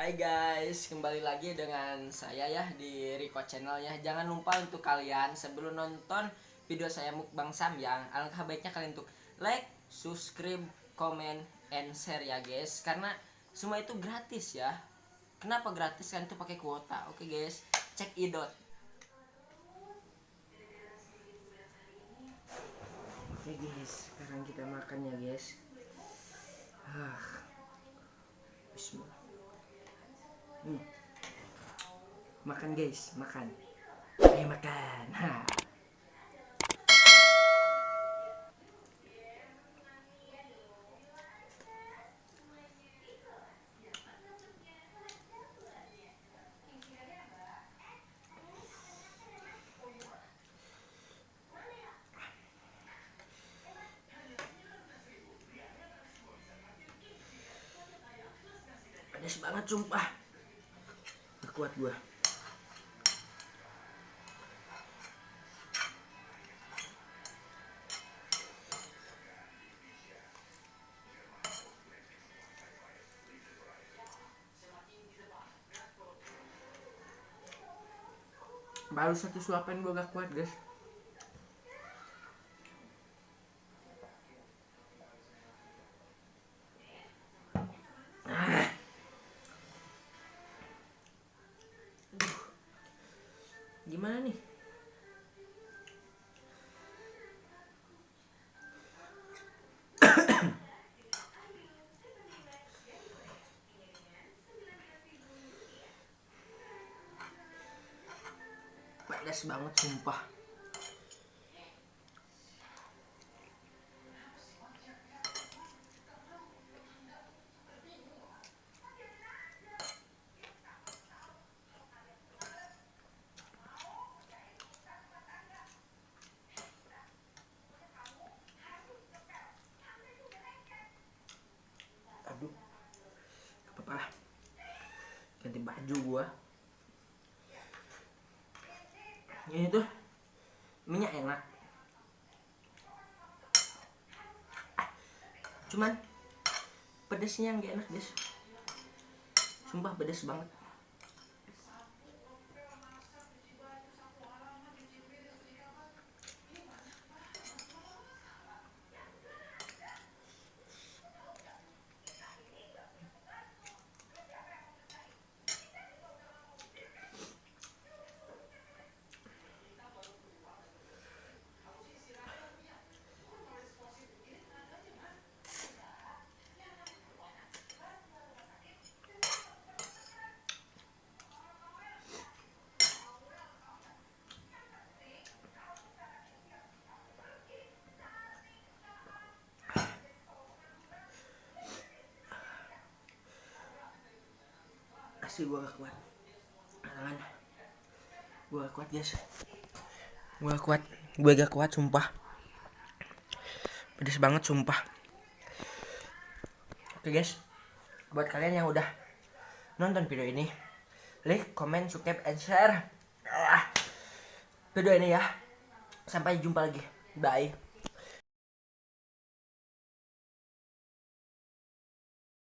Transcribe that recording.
Hai guys, kembali lagi dengan saya ya di Rico Channel ya. Jangan lupa untuk kalian sebelum nonton video saya mukbang samyang, alangkah baiknya kalian untuk like, subscribe, comment, and share ya guys. Karena semua itu gratis ya. Kenapa gratis? Kan itu pakai kuota. Oke guys, cek idot. Oke guys, sekarang kita makan ya guys. Bismillah. Makan guys, makan. Ayo makan. Pedas banget sumpah. Gak kuat gua. Baru satu suapan gua gak kuat guys. Gimana nih? Pedas banget sumpah. Aduh, apa-apa lah. Ganti baju gua. Ini tuh minyak enak. Cuman pedesnya yang gak enak guys. Sumpah pedes banget. Asli gua gak kuat. Tangan. Gua gak kuat guys. Gue gak kuat sumpah. Pedes banget sumpah. Oke guys, buat kalian yang udah nonton video ini, like, comment, subscribe, and share video ini ya. Sampai jumpa lagi. Bye.